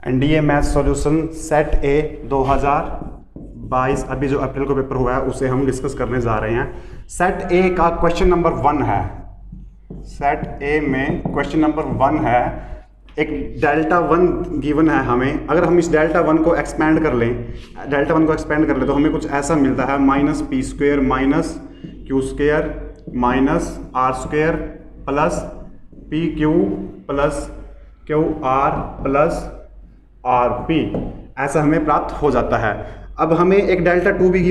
NDA math solution set ए 2022 अभी जो अप्रैल को पेपर हुआ है उसे हम डिस्कस करने जा रहे हैं। सेट ए का क्वेश्चन नंबर 1 है। सेट ए में क्वेश्चन नंबर 1 है, एक डेल्टा 1 गिवन है हमें। अगर हम इस डेल्टा 1 को एक्सपेंड कर लें तो हमें कुछ ऐसा मिलता है minus P square minus Q square minus R square plus P Q plus Q R plus R P, ऐसा हमें प्राप्त हो जाता है। अब हमें एक डेल्टा 2 भी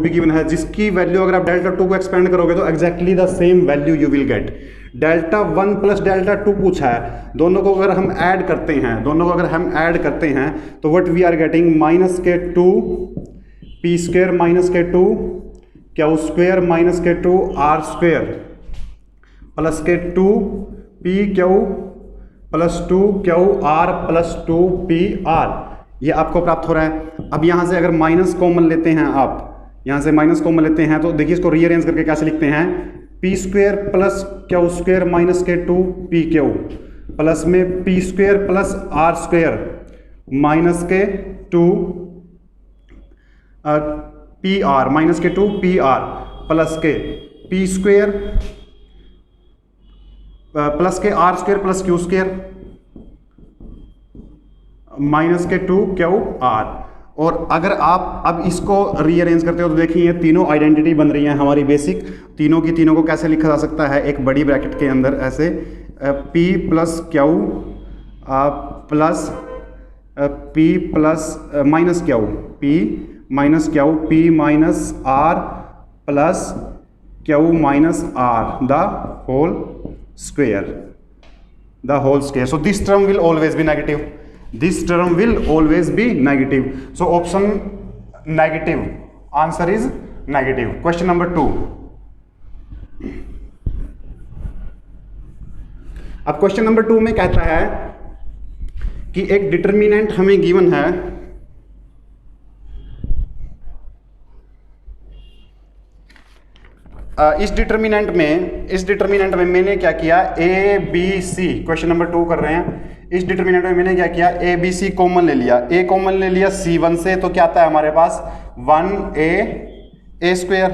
गिवन है, जिसकी वैल्यू अगर आप डेल्टा 2 को एक्सपेंड करोगे तो exactly the same value you will get. Delta 1 plus delta 2 पूछा है, दोनों को अगर हम ऐड करते हैं तो what we are getting minus के 2 पी स्क्वेयर माइनस के 2 क्यू स्क्वेयर माइनस के 2 आर स्क्वेयर प्लस के 2 P Q plus 2 Q R plus 2 P are, ये आपको प्राप्त हो रहा है। अब यहाँ से अगर माइनस कॉमन लेते हैं तो देखिए इसको रीअरेंज करके कैसे लिखते हैं, P square plus Q square minus के 2 पी क्यू प्लस में P square plus R square minus के 2 पी आर माइनस के 2 पी आर प्लस के पी स्क्वेयर प्लस के R square plus Q square minus के 2 क्यू आर। और अगर आप अब इसको रीअरेंज करते हो तो देखिए ये तीनों आइडेंटिटी बन रही हैं हमारी बेसिक। तीनों को कैसे लिखा जा सकता है, एक बड़ी ब्रैकेट के अंदर ऐसे P plus Q plus P plus minus Q P minus Q P minus R plus Q minus R the whole square. So this term will always be negative. So option negative. Answer is negative. Question number 2. अब question number 2 में कहता है कि एक determinant हमें given है, इस determinant में मैंने क्या किया, A B C, question number 2 कर रहे हैं। इस डिटर्मिनेंट में मैंने क्या किया, ए बी सी कॉमन ले लिया, ए कॉमन ले लिया C1 से, तो क्या आता है हमारे पास 1a स्क्वेयर,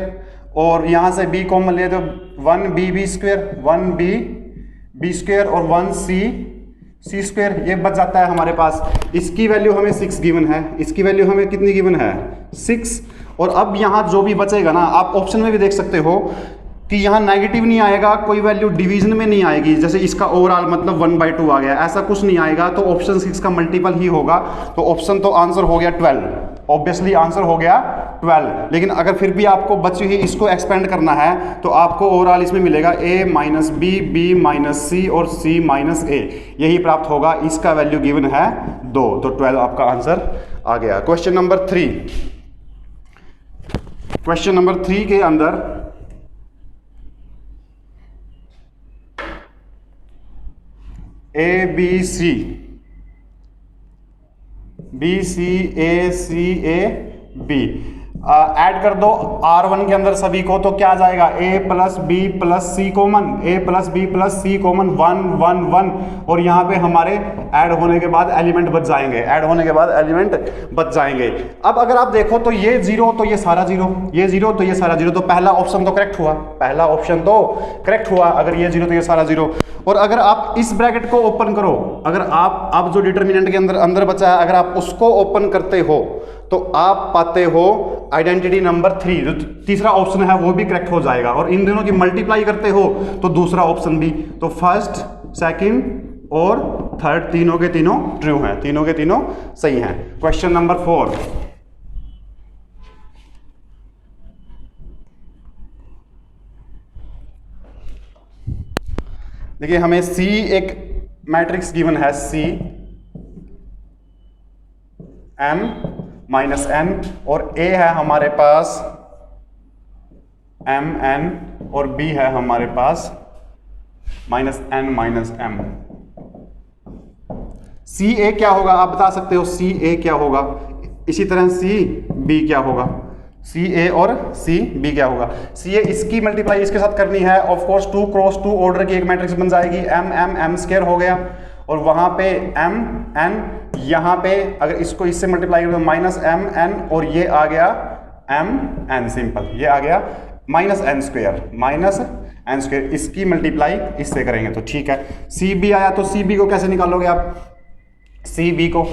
और यहाँ से b कॉमन ले तो 1b स्क्वेयर 1b स्क्वेयर और 1c स्क्वेयर, ये बच जाता है हमारे पास। इसकी वैल्यू हमें 6 गिवन है, इसकी वैल्यू हमें कितनी गिवन है 6। और अब यहाँ जो भी बचेगा ना, आप ऑप्शन में भी देख सकते हो कि यहाँ नेगेटिव नहीं आएगा, कोई वैल्यू डिवीजन में नहीं आएगी, जैसे इसका ओवरऑल मतलब 1/2 आ गया, ऐसा कुछ नहीं आएगा, तो ऑप्शन 6 का मल्टीपल ही होगा। तो ऑप्शन तो आंसर हो गया 12, ऑब्वियसली आंसर हो गया 12। लेकिन अगर फिर भी आपको बची हुई इसको एक्सपेंड करना है तो आपको ओवरऑल इसमें मिलेगा a minus B, B minus C और c माइनस a, यही प्राप्त होगा। इसका वैल्यू गिवन है 2, तो 12 आपका आंसर आ गया। क्वेश्चन नंबर 3 के अंदर A B C A C A B add कर दो R1 के अंदर सभी को, तो क्या आ जाएगा, a plus B plus C common, a plus B plus C common 1 1 1, और यहाँ पे हमारे ऐड होने के बाद एलिमेंट बच जाएंगे। अब अगर आप देखो तो ये 0 तो ये सारा 0, ये 0 तो ये सारा 0, तो पहला ऑप्शन तो करेक्ट हुआ, अगर ये 0 तो ये सारा 0। और अगर आप इस ब्रैकेट को ओपन करो, अगर आप अब जो डिटर्मिनेंट के अंदर बचा है, अगर आप उसको ओपन करते हो तो आप पाते हो आइडेंटिटी नंबर 3, जो तीसरा ऑप्शन है वो भी करेक्ट हो जाएगा। और इन दोनों की मल्टीप्लाई करते हो तो दूसरा ऑप्शन भी, तो फर्स्ट सेकंड और थर्ड तीनों के तीनों ट्रू हैं, तीनों के तीनों सही हैं। क्वेश्चन नंबर 4, देखिए हमें C एक मैट्रिक्स गिवन है, C M माइनस n, और A है हमारे पास m n, और B है हमारे पास minus n minus m। C A क्या होगा, आप बता सकते हो C A क्या होगा, इसी तरह C B क्या होगा, सी ए और सी बी क्या होगा। सी ए इसकी मल्टीप्लाई इसके साथ करनी है, ऑफ कोर्स 2 क्रॉस 2 ऑर्डर की एक मैट्रिक्स बन जाएगी, एम एम एम स्क्वायर हो गया, और वहाँ पे एम एन, यहाँ पे अगर इसको इससे मल्टीप्लाई करें तो माइनस एम एन, और ये आ गया एम एन, सिंपल, ये आ गया माइनस एन स्क्वेयर, इसकी मल्टीप्लाई इससे करेंगे तो ठीक है। सी बी आया तो सी बी को कैसे निकालोगे आप, सी बी को,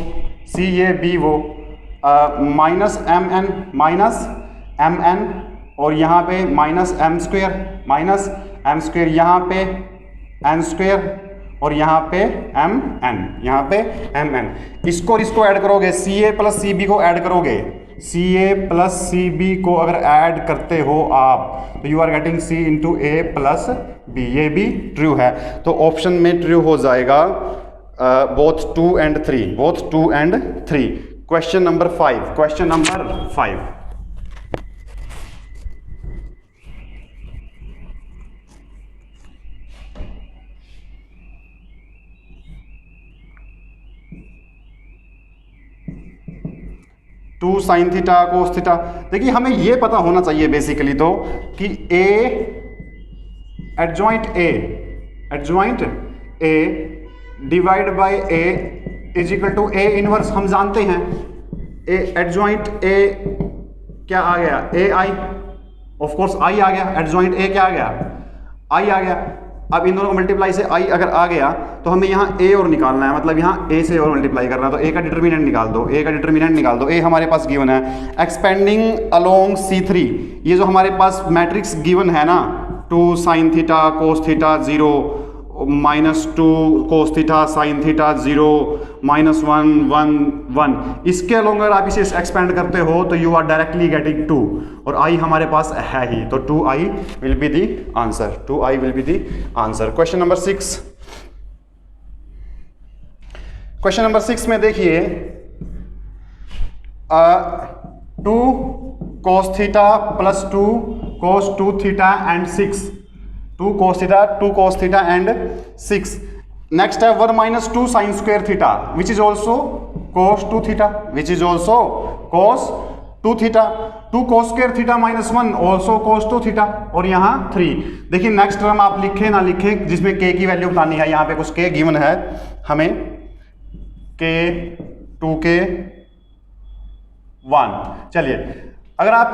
सी ये बी वो, माइनस एम एन, और यहाँ पे माइनस एम स्क्वेयर, यहाँ पे एन स्क्वेयर, और यहाँ पे एम एन, इसको और इसको ऐड करोगे, सी ए प्लस सी बी को ऐड करोगे, सी ए प्लस सी बी को अगर ऐड करते हो आप तो you are getting C into A plus B, ये भी ट्रू है। तो ऑप्शन में ट्रू हो जाएगा both 2 and 3। Question number 5। 2 sine theta cos theta. देखिए हमें ये पता होना चाहिए बेसिकली तो कि A adjoint A divide by A is equal to A inverse, हम जानते हैं ए एडजॉइंट ए क्या आ गया, ए आई, ऑफ कोर्स आई आ गया, एडजॉइंट ए क्या आ गया, आई आ गया। अब इन दोनों को मल्टीप्लाई से आई अगर आ गया तो हमें यहाँ ए और निकालना है, मतलब यहाँ ए से और मल्टीप्लाई करना है, तो ए का डिटर्मिनेंट निकाल दो, ए हमारे पास गिवन है। एक्सपेंडिंग अलोंग C3, ये जो हमारे पास मैट्रिक्स गिवन है ना, 2 sine theta cos theta 0, -2 cos theta sine theta 0, -1 1 1, इसके अलोंग अगर आप इसे एक्सपेंड करते हो तो यू आर डायरेक्टली गेटिंग 2, और आई हमारे पास है ही, तो 2i will be the answer. Question number 6। Question number 6 में देखिए 2 cos theta plus 2 cos 2 theta and 6, 2 cos theta and 6। Next है 1 minus 2 sin square theta which is also cos 2 theta, 2 cos square theta -1 also cos 2 theta, और यहाँ 3। देखिए next term आप लिखें ना लिखें जिसमें k की वैल्यू बतानी है, यहाँ पे कुछ k गिवन है हमें, k 2k 1। चलिए अगर आप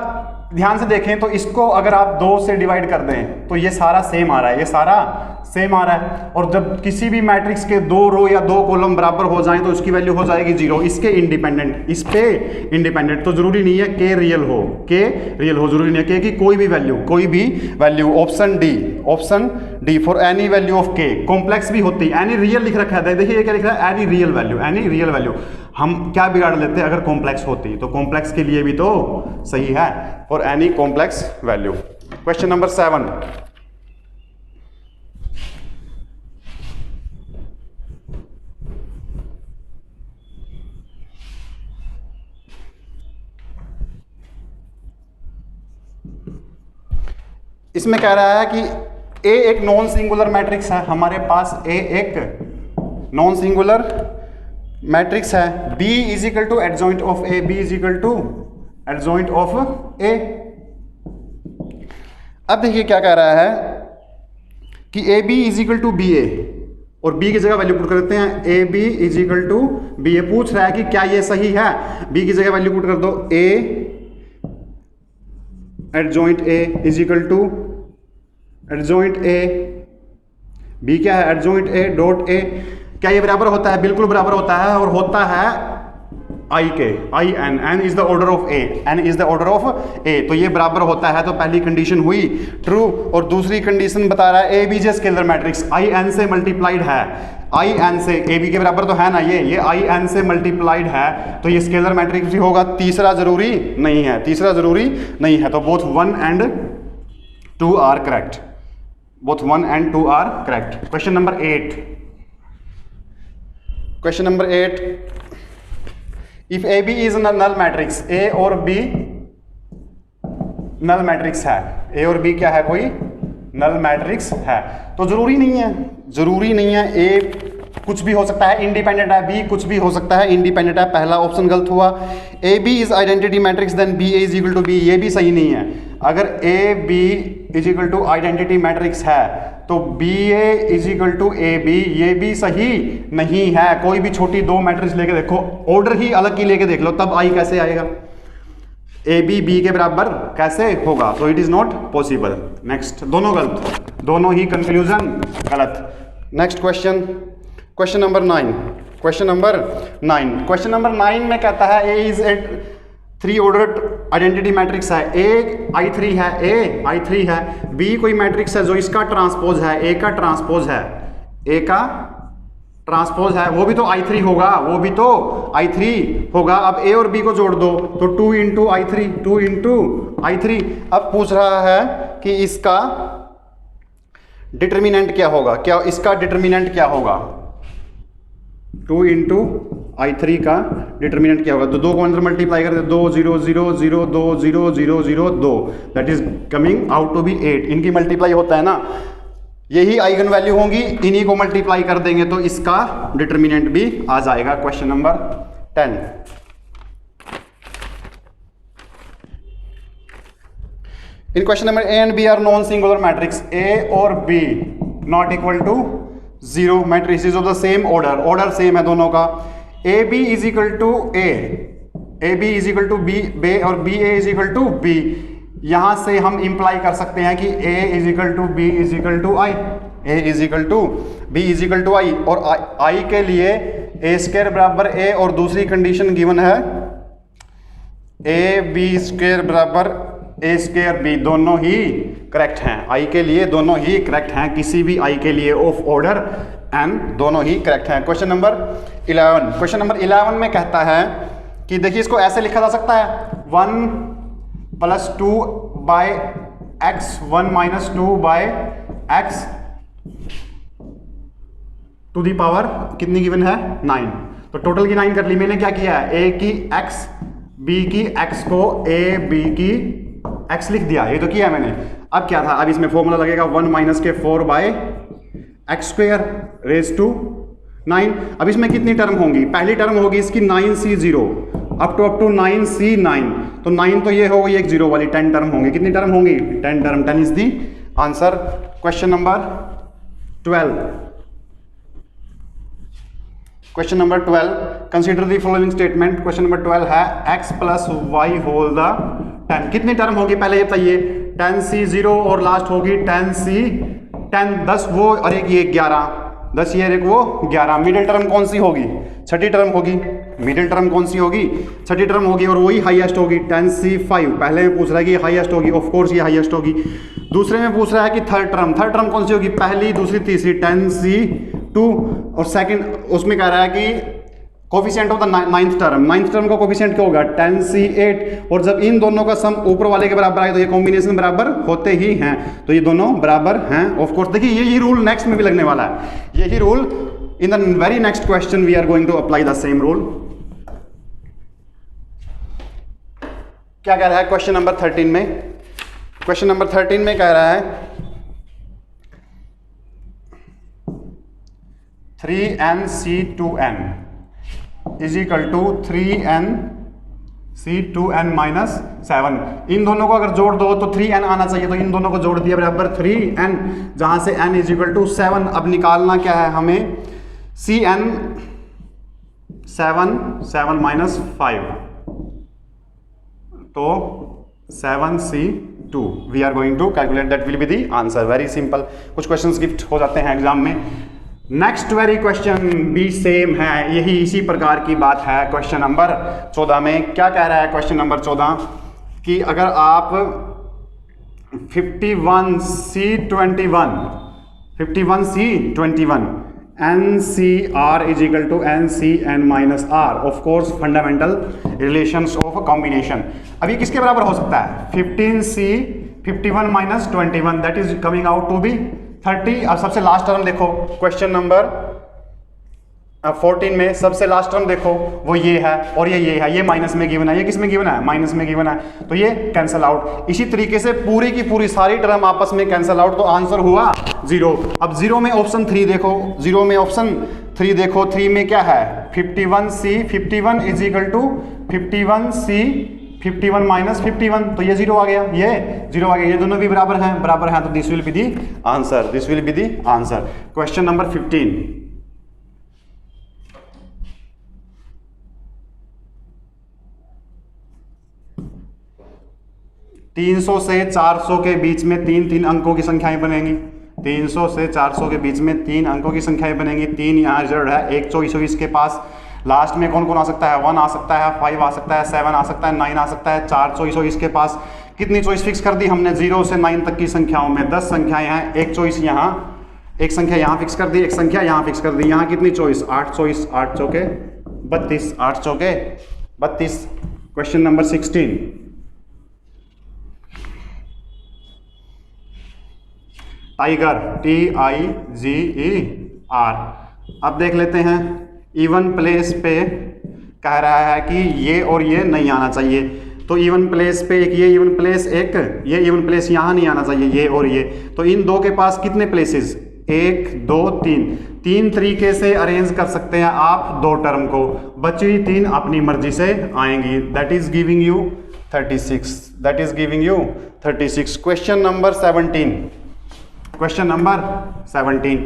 ध्यान से देखें तो इसको अगर आप 2 से डिवाइड कर दें तो ये सारा सेम आ रहा है, और जब किसी भी मैट्रिक्स के 2 रो या 2 कॉलम बराबर हो जाएं तो उसकी वैल्यू हो जाएगी 0, इसके इंडिपेंडेंट, इस पे इंडिपेंडेंट। तो जरूरी नहीं है k रियल हो, जरूरी नहीं है k की कोई भी value. Option D for any value of k, complex भी होती है, एनी रियल लिख रखा है, देखिए ये क्या लिख रहा है, एनी रियल वैल्यू। हम क्या बिगाड़ लेते हैं अगर कॉम्प्लेक्स होती, तो कॉम्प्लेक्स के लिए भी तो सही है, for any complex value. Question number 7। इसमें कह रहा है कि A एक नॉन सिंगुलर मैट्रिक्स है, हमारे पास A एक नॉन सिंगुलर मैट्रिक्स है, B is equal to adjoint of A, B is equal to adjoint of A। अब देखिए क्या कह रहा है कि AB is equal to BA, और B की जगह वैल्यू पुट कर देते हैं, AB is equal to BA। पूछ रहा है कि क्या ये सही है, B की जगह वैल्यू पुट कर दो, A adjoint A is equal to adjoint A, B क्या है, एडजॉइंट A डॉट A। क्या ये बराबर होता है, बिल्कुल बराबर होता है, और होता है I के, n is the order of A, तो ये बराबर होता है। तो पहली कंडीशन हुई ट्रू, और दूसरी कंडीशन बता रहा है ABJ स्केलर मैट्रिक्स in से मल्टीप्लाइड है, in से, AB के बराबर तो है ना ये in से मल्टीप्लाइड है, तो ये स्केलर मैट्रिक्स भी होगा। तीसरा जरूरी नहीं है, तो both 1 and 2 are correct, question number 8। If AB is null matrix, A और B नल मैट्रिक्स है, A और B क्या है, कोई नल मैट्रिक्स है, तो जरूरी नहीं है A कुछ भी हो सकता है, इंडिपेंडेंट है बी, कुछ भी हो सकता है, इंडिपेंडेंट है, पहला ऑप्शन गलत हुआ। A B is identity matrix then B A is equal to B, ये भी सही नहीं है। अगर A B is equal to identity matrix है तो B A is equal to A B, ये भी सही नहीं है। कोई भी छोटी दो मैट्रिक्स लेके देखो, ऑर्डर ही अलग की लेके देख लो, तब आई कैसे आएगा? ए बी बी के बराबर कैसे होगा? तो it is not possible. Next, दोनों गलत, दोनों ही कंक्लूजन गलत। Next question, question number 9। Question number 9 में कहता है A is a 3 ordered identity matrix है। ए I3 है, ए I3 है, बी कोई मैट्रिक्स है जो इसका ट्रांसपोज है, ए का ट्रांसपोज है, ए का ट्रांसपोज है, वो भी तो I3 होगा, वो भी तो I3 होगा। अब ए और बी को जोड़ दो तो 2 इंटू I3। अब पूछ रहा है कि इसका डिटर्मिनेंट क्या होगा, क्या इसका डिटर्मिनेंट क्या होगा? 2 इंटू I3 का डिटर्मिनेंट क्या होगा? तो 2 को अंदर मल्टीप्लाई करते 2 0 0 0 2 0 0 0 2, that is coming out to be 8। इनकी मल्टीप्लाई होता है ना, यही आइगन वैल्यू होंगी, इन्हीं को मल्टीप्लाई कर देंगे तो इसका डिटर्मिनेंट भी आ जाएगा। Question number 10। In question number A and B are non singular matrix, A और B not equal to 0 matrix of the same order, order same है दोनों का। A B is equal to A B is equal to B और B A is equal to B. यहां से हम imply कर सकते हैं कि A is equal to B is equal to I, A is equal to B is equal to I. और I के लिए ए स्क्वायर बराबर ए और दूसरी कंडीशन गिवन है ए बी स्क्वायर बराबर ए स्क्वायर बी, दोनों ही करेक्ट हैं। आई के लिए दोनों ही करेक्ट हैं, किसी भी आई के लिए ऑफ ऑर्डर एन दोनों ही करेक्ट हैं। Question number 11। क्वेश्चन नंबर 11 में कहता है कि देखिए इसको ऐसे लिखा जा सकता है 1 + 2 by X 1 - 2 by X to the power कितनी गिवन है? 9। तो टोटल की 9 कर ली। मैंने क्या किया है, ए की x बी की x को ए बी की x लिख दिया, ये तो किया है मैंने। अब क्या था, अब इसमें फॉर्मूला लगेगा 1 - के 4 बाय x² रेज टू 9। अब इसमें कितनी टर्म होंगी? पहली टर्म होगी इसकी 9c0 अप टू 9c9, तो 9 तो ये हो गई एक 0 वाली, 10 टर्म होंगी। कितनी टर्म होंगी? 10 term. 10 is the answer. Question number 12। Question number 12, consider the following statement. Question number 12 है x + y होल द 10। कितनी टर्म होगी पहले ये बताइए? 10c0 और लास्ट होगी 10c10, 10 वो और एक ये 11, 10 ये एक वो 11। मिडिल टर्म कौन सी होगी? छठी टर्म होगी। मिडिल टर्म कौन सी होगी? छठी टर्म होगी और वही हाईएस्ट होगी 10c5। पहले में पूछ रहा है कि हाईएस्ट होगी, ऑफ कोर्स ये हाईएस्ट होगी। दूसरे में पूछ रहा है कि थर्ड टर्म कौन सी होगी? पहली, दूसरी, तीसरी, 10c2 और सेकंड उसमें कह रहा है कि coefficient of the ninth term का कोफिशिएंट क्या होगा? 10c8। और जब इन दोनों का सम ऊपर वाले के बराबर आए तो ये कॉम्बिनेशन बराबर होते ही हैं, तो ये दोनों बराबर हैं। ऑफ कोर्स देखिए यही रूल नेक्स्ट में भी लगने वाला है, यही rule in the very next question we are going to apply the same rule. क्या कह रहा है क्वेश्चन नंबर 13 में? क्वेश्चन नंबर 13 में कह रहा है 3nc2n is equal to 3nc2n - 7। इन दोनों को अगर जोड़ दो तो 3n आना चाहिए, तो इन दोनों को जोड़ दिया बराबर 3n, जहां से n इज इक्वल टू 7। अब निकालना क्या है हमें? cn 7 - 5, तो 7c2 we are going to calculate, that will be the answer. Very simple. कुछ क्वेश्चंस गिफ्ट हो जाते हैं एग्जाम में। नेक्स्ट वेरी क्वेश्चन भी सेम है, यही इसी प्रकार की बात है। क्वेश्चन नंबर 14 में क्या कह रहा है? क्वेश्चन नंबर 14 कि अगर आप 51c21 NCR is equal to NCN - R, of course fundamental relations of combination. अभी किसके बराबर हो सकता है? 15c 51 - 21, that is coming out to be 30। अब सबसे लास्ट टर्म देखो, क्वेश्चन नंबर अब 14 में सबसे लास्ट टर्म देखो वो ये है और ये है, ये माइनस में गिवन है, ये किस में गिवन है, माइनस में गिवन है, तो ये कैंसल आउट। इसी तरीके से पूरी की पूरी सारी टर्म आपस में कैंसल आउट, तो आंसर हुआ 0। अब 0 में ऑप्शन 3 देखो, 0 में ऑप्शन 3 देखो, 3 में क्या है 51C, 51 is equal to 51C 51 minus 51, तो ये 0 आ गया, ये 0 आ गया, ये दोनों भी बराबर हैं, तो this will be the answer, this will be the answer. Question number 15, 300 से 400 के बीच में 3 अंकों की संख्याएं बनेंगी। 300 से 400 के बीच में 3 अंकों की संख्याएं बनेंगी। 3 यहाँ रिजर्व है, एक चॉइस के पास। लास्ट में कौन कौन आ सकता है, 1 आ सकता है, 5 आ सकता है, 7 आ सकता है, 9 आ सकता है। 4 चॉइस के पास। कितनी चॉइस फिक्स कर दी हमने, 0 से 9 तक की संख्याओं में 10 संख्याएं हैं। एक चॉइस यहाँ, एक संख्या यहाँ फिक्स कर दी, एक संख्या यहाँ फिक्स कर दी। यहाँ कितनी चॉइस, 8 चॉइस, 8 चौके 32, 8 चौके 32। Question number 16, tiger, TIGER। अब देख लेते हैं, इवन प्लेस पे कह रहा है कि ये और ये नहीं आना चाहिए, तो इवन प्लेस पे एक ये इवन प्लेस, एक ये इवन प्लेस यहाँ नहीं आना चाहिए, ये और ये। तो इन दो के पास कितने प्लेसेस, 1 2 3, 3 तरीके से अरेंज कर सकते हैं आप दो टर्म को। बची हुई 3 अपनी मर्जी से आएंगी। That is giving you 36, that is giving you 36। Question number 17, question number 17।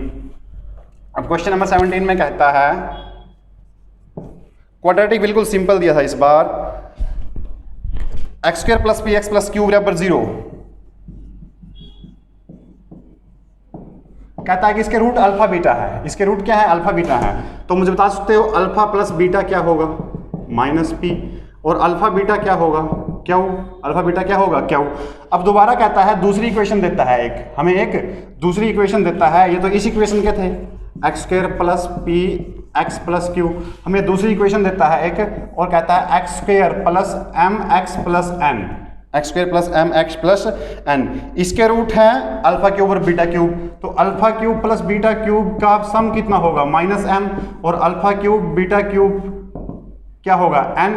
अब क्वेश्चन नंबर 17 में कहता है, क्वाड्रेटिक बिल्कुल सिंपल दिया था इस बार, x² plus px plus Q बराबर 0। कहता है कि इसके रूट अल्फा बीटा है, इसके रूट क्या है, अल्फा बीटा है। तो मुझे बता सकते हो अल्फा प्लस बीटा क्या होगा, -p, और अल्फा बीटा क्या होगा, क्यू। अल्फा बीटा क्या होगा, क्यू। अब दोबारा कहता है, दूसरी इक्वेशन देता है, एक हमें एक दूसरी इक्वेशन देता है। ये तो इस इक्वेशन के थे, x² plus px plus Q. हमें दूसरी इक्वेशन देता है एक, और कहता है x² plus mx plus n, x² plus mx plus n। इसके रूट है अल्फा क्यूब और बीटा क्यूब, तो alpha cube plus beta cube का सम कितना होगा, -m, और अल्फा क्यूब बीटा क्यूब क्या होगा, n।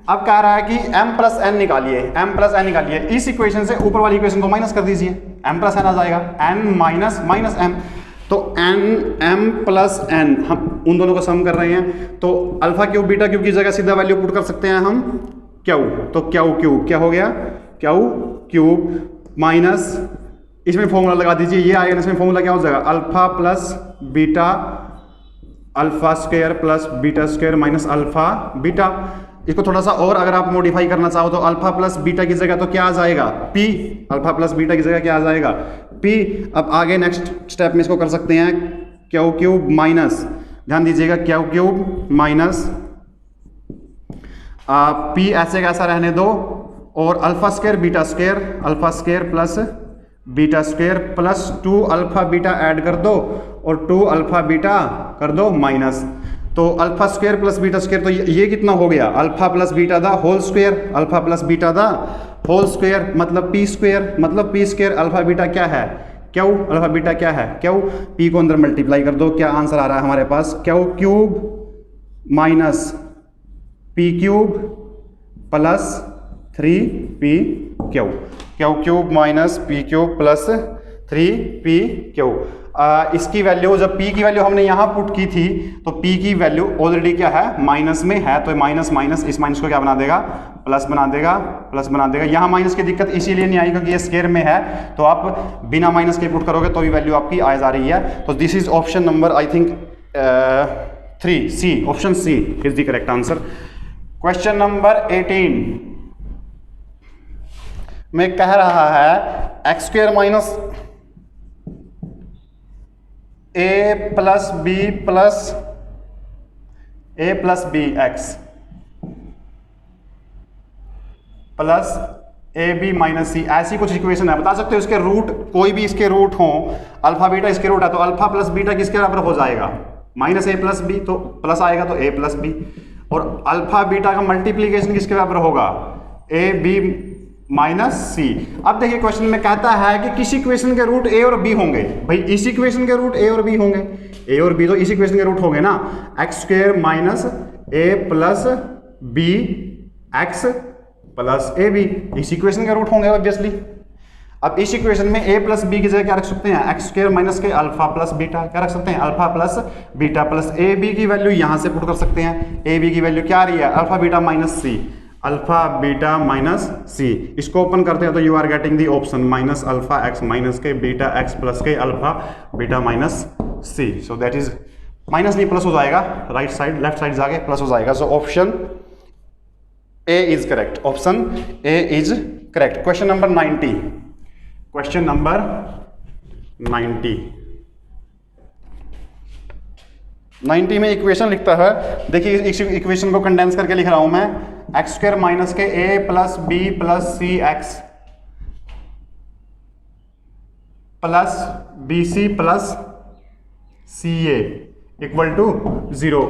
अब कह रहा है कि m प्लस n निकालिए, m प्लस n निकालिए। इस इक्वेशन से ऊपर वाली इक्वेशन को माइनस कर दीजिए, m प्लस n आ जाएगा, n माइनस m। तो m प्लस n, हम उन दोनों को सम कर रहे हैं, तो अल्फा क्यूब बीटा क्यूब की जगह सीधा वैल्यू पुट कर सकते हैं हम क्यू। तो क्यू क्यूब क्या हो गया, क्यू क्यूब माइनस, इसमें फॉर्मूला लगा दीजिए, ये आएगा, इसमें फॉर्मूला क्या हो जाएगा, alpha plus beta, alpha square plus beta square minus alpha beta. इसको थोड़ा सा और अगर आप मॉडिफाई करना चाहो तो अल्फा प्लस बीटा की जगह तो क्या आ जाएगा, p। अल्फा प्लस बीटा की जगह क्या आ जाएगा, p। अब आगे नेक्स्ट स्टेप में इसको कर सकते हैं, क्यू क्यूब माइनस, ध्यान दीजिएगा, क्यू क्यूब माइनस p ऐसे कैसा रहने दो, और alpha square beta square, alpha square plus beta square plus 2 alpha beta add कर दो, और 2 अल्फा बीटा कर दो माइनस। तो alpha square plus beta square, तो ये कितना हो गया, alpha plus beta the whole square, alpha plus beta the whole square मतलब p स्क्वायर, मतलब p स्क्वायर। अल्फा बीटा क्या है, क्यू। अल्फा बीटा क्या है, क्यू। p को अंदर मल्टीप्लाई कर दो, क्या आंसर आ रहा है हमारे पास, Q cube minus p cube plus 3p Q, Q cube minus p cube plus 3p Q. इसकी वैल्यू, जब p की वैल्यू हमने यहाँ पुट की थी, तो p की वैल्यू ऑलरेडी क्या है, माइनस में है, तो माइनस माइनस इस माइनस को क्या बना देगा, प्लस बना देगा, प्लस बना देगा। यहाँ माइनस की दिक्कत इसीलिए नहीं आई क्योंकि ये स्क्वायर में है, तो आप बिना माइनस के पुट करोगे तो भी वैल्यू आपकी आ जा रही है। तो this is option number I think 3, C, option C is the correct answer. Question number 18 में कह रहा है, x² minus a plus b plus a plus B x plus A B minus C, ऐसी कुछ इक्वेशन है। बता सकते हो इसके रूट, कोई भी इसके रूट हो, अल्फा बीटा इसके रूट है, तो अल्फा प्लस बीटा किसके बराबर हो जाएगा, -a प्लस बी, तो प्लस आएगा तो a प्लस बी। और अल्फा बीटा का मल्टीप्लीकेशन किसके बराबर होगा, ए बी माइनस सी। अब देखिए क्वेश्चन में कहता है कि किसी इक्वेशन के रूट ए और बी होंगे। भाई इस इक्वेशन के रूट ए और बी होंगे, ए और बी तो इस इक्वेशन के रूट होंगे ना, X square minus A plus B x plus A B, इस इक्वेशन के रूट होंगे ऑब्वियसली। अब इस इक्वेशन में a प्लस बी की जगह क्या रख सकते हैं, एक्स स्क्वायर माइनस के अल्फा प्लस बीटा, क्या रख सकते हैं, alpha plus beta plus A B की वैल्यू यहां से पुट कर सकते हैं। ए बी की वैल्यू क्या आ रही है, alpha beta minus C, alpha beta minus C. इसको ओपन करते हैं तो you are getting the option minus alpha X minus के बीटा एक्स प्लस के alpha beta minus C. So that is minus नहीं प्लस हो जाएगा, राइट साइड लेफ्ट साइड जाके प्लस हो जाएगा। So option A is correct, option A is correct. Question number 90, question number 90 में equation लिखता है। देखिए इस इक्वेशन को कंडेंस करके लिख रहा हूं मैं, एक्स स्क्वायर माइनस के A plus B plus C x plus B C plus C A equal to 0।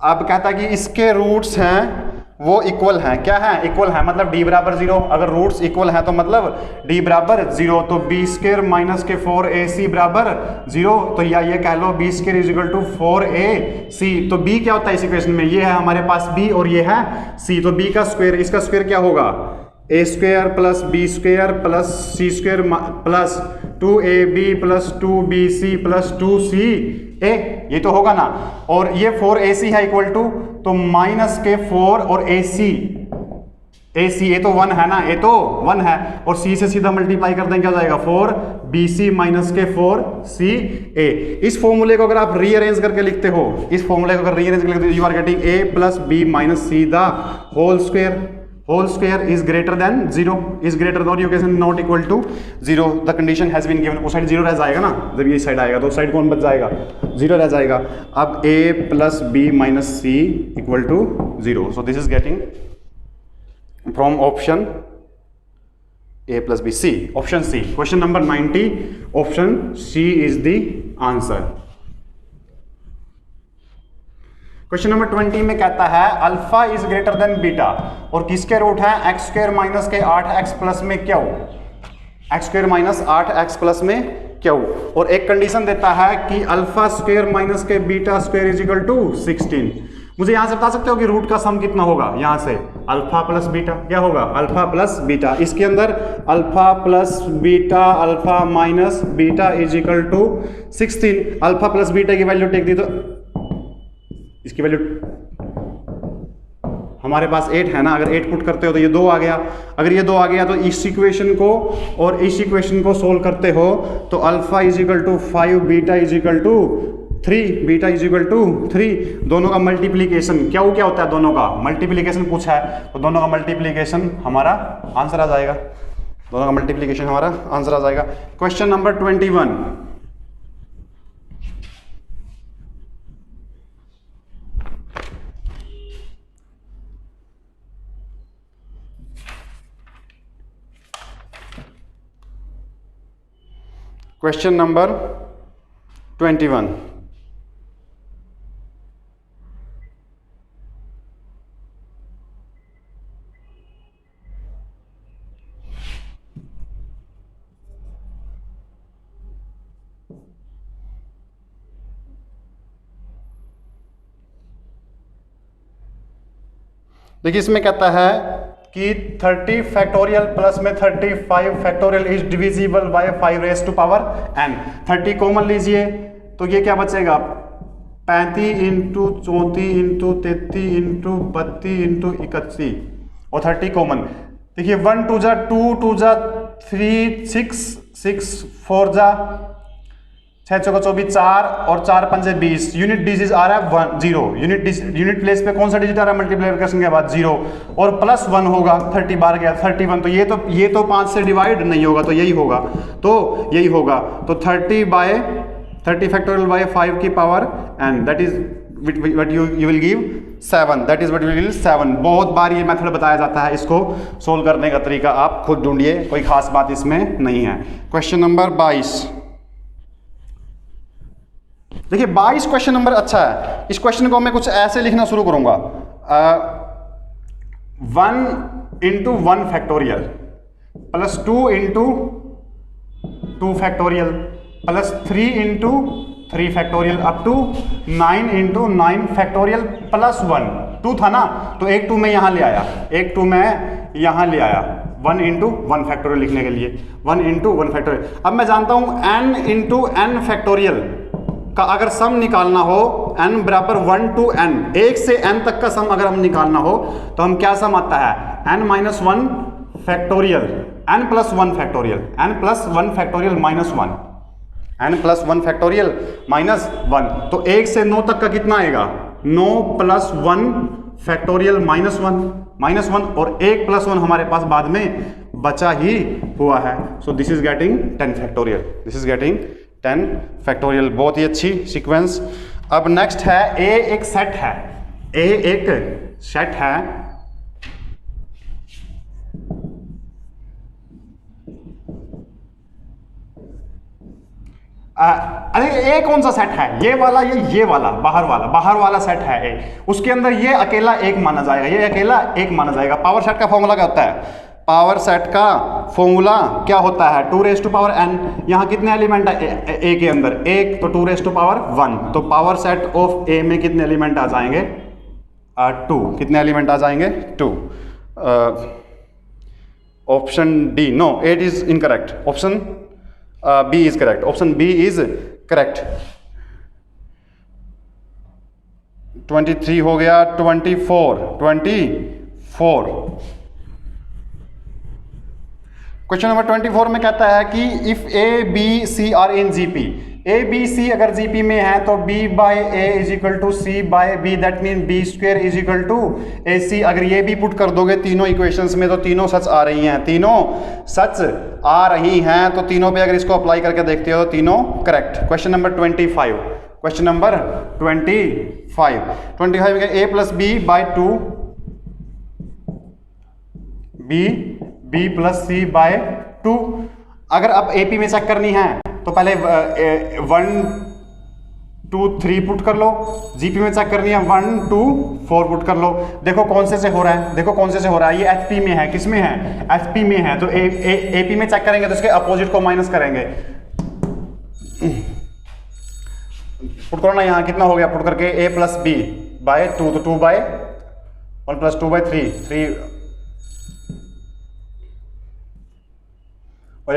अब कहता है कि इसके रूट्स हैं वो इक्वल हैं, क्या है, इक्वल है, मतलब d बराबर 0। अगर रूट्स इक्वल हैं तो मतलब d बराबर 0, तो बी स्क्वायर माइनस के 4ac बराबर 0, तो या ये कह लो B square is equal to 4ac। तो b क्या होता है इस इक्वेशन में, ये है हमारे पास b और ये है c, तो b का स्क्वायर, इसका स्क्वायर क्या होगा, a square plus B square plus C square plus 2ab plus 2bc plus 2ca, ये तो होगा ना। और ये 4ac है इक्वल टू, तो माइनस के 4 और ac ये तो 1 है ना, ये तो 1 है, और c से सीधा मल्टीप्लाई कर देंगे क्या हो जाएगा, 4bc माइनस के 4ca। इस फॉर्मूले को अगर आप रीअरेंज करके लिखते हो, इस फॉर्मूले को अगर रीअरेंज करके लिखते हो, you are getting a plus B minus C the whole square is greater than 0, is greater than, you can not equal to 0, the condition has been given. उस साइड 0 रह जाएगा ना, जब ये साइड आएगा तो उस साइड कौन बच जाएगा, 0 रह जाएगा। अब a plus B minus C equal to 0, so this is getting from option a plus B, C, option C. Question number 90, option C is the answer. Question number 20 में कहता है alpha is greater than beta, और किसके root है, x square minus के 8x plus में Q, X square minus 8x plus में Q, और एक कंडीशन देता है कि अल्फा स्क्वायर माइनस के beta square is equal to 16। मुझे यहां से बता सकते हो कि रूट का सम कितना होगा, यहां से अल्फा प्लस बीटा क्या होगा, अल्फा प्लस बीटा, इसके अंदर alpha plus beta alpha minus beta is equal to 16। Alpha plus beta की वैल्यू टेक दी तो इसकी वैल्यू हमारे पास 8 है ना, अगर 8 पुट करते हो तो ये 2 आ गया, अगर ये 2 आ गया तो इस इक्वेशन को और इस इक्वेशन को सोल्व करते हो तो alpha is equal to 5 beta is equal to 3, beta is equal to 3, दोनों का मल्टीप्लीकेशन क्या होता है, दोनों का मल्टीप्लीकेशन पूछा है तो दोनों का मल्टीप्लीकेशन हमारा आंसर आ जाएगा, दोनों का मल्टीप्लीकेशन हमारा आंसर आ जाएगा। क्वेश्चन नंबर 21, क्वेश्चन नंबर 21, देखिए इसमें कहता है कि 30 फैक्टोरियल प्लस में 35 factorial is divisible by 5 raise to power n। 30 common लीजिए तो ये क्या बचेगा, 35 इंटू 34 इंटू 33 इंटू 32 इंटू 31, और 30 कॉमन। देखिए 1 2 जा 2 2 जा 3 6 6 4 जा 6 चौका 24 4 और 4 पंजे 20, यूनिट डिजिट आ रहा है 1 0, यूनिट प्लेस पे कौन सा डिजिट आ रहा है मल्टीप्लिकेशन के बाद 0, और प्लस 1 होगा, 30 बार गया 31, तो ये तो 5 से डिवाइड नहीं होगा तो यही होगा, तो 30 फैक्टोरियल बाय 5 की power n, that is what you will give 7, that is what you will give 7। बहुत बार ये मेथड बताया जाता है, इसको सोल्व करने का तरीका आप खुद ढूंढिए, कोई खास बात इसमें नहीं है। क्वेश्चन नंबर 22, देखिए 22 क्वेश्चन नंबर अच्छा है। इस क्वेश्चन को मैं कुछ ऐसे लिखना शुरू करूंगा, 1 into 1 factorial, plus 2 into 2 factorial plus 3 into 3 factorial up to 9 into 9 factorial plus 1। 2 था ना, तो एक 2 मैं यहाँ ले आया, एक 2 मैं यहाँ ले आया 1 इंटू 1 फैक्टोरियल लिखने के लिए, 1 इंटू 1 फैक्टोरियल। अब मैं जानता हूँ n इंटू n फैक्टोरियल का अगर सम निकालना हो, n बराबर 1 टू n, 1 से n तक का सम अगर हम निकालना हो तो हम क्या सम आता है, n minus 1 factorial, n plus 1 factorial, n plus 1 factorial minus 1, n plus 1 factorial minus 1। तो 1 से 9 तक का कितना आएगा, 9 प्लस 1 फैक्टोरियल माइनस 1 और 1 प्लस 1 हमारे पास बाद में बचा ही हुआ है। सो this is getting 10 factorial, this is getting 10 factorial. बहुत ही अच्छी सीक्वेंस। अब नेक्स्ट है ए एक सेट है, ए एक सेट है, अरे ए कौन सा सेट है, ये वाला, ये वाला बाहर वाला सेट है ए, उसके अंदर ये अकेला एक माना जाएगा, ये अकेला एक माना जाएगा। पावर सेट का फॉर्मूला क्या होता है, पावर सेट का फॉर्मूला क्या होता है, 2 रेज़ टू पावर n। यहाँ कितने एलिमेंट है ए के अंदर, एक, तो 2 रेज़ टू पावर 1, तो पावर सेट ऑफ ए में कितने एलिमेंट आ जाएंगे, 2। कितने एलिमेंट आ जाएंगे, 2। Option D, no, 8 is incorrect, option B is correct, option B is correct. 23 हो गया, 24। क्वेश्चन नंबर 24 में कहता है कि if A B C are in GP, A B C अगर जीपी में है तो B by A is equal to C by B, that mean B square is equal to A C. अगर ये भी पुट कर दोगे तीनों इक्वेशंस में तो तीनों सच आ रही हैं, तीनों सच आ रही हैं, तो तीनों पे अगर इसको अप्लाई करके देखते हो तो तीनों correct. Question number 25, question number 25 में A plus B by 2 B plus C by 2। अगर अब एपी में चेक करनी है तो पहले 1 2 3 पुट कर लो, जीपी में चेक करनी है 1 2 4 पुट कर लो। देखो कौन से हो रहा है, देखो कौन से हो रहा है, ये एचपी में है, किस में है, एचपी में है, तो एपी में चेक करेंगे तो इसके अपोजिट को माइनस करेंगे। पुट करो ना, यहाँ कितना हो गया, पुट करके a प्लस बी बाय 2, तो 2 बाय 1 प्लस 2 बाय 3 और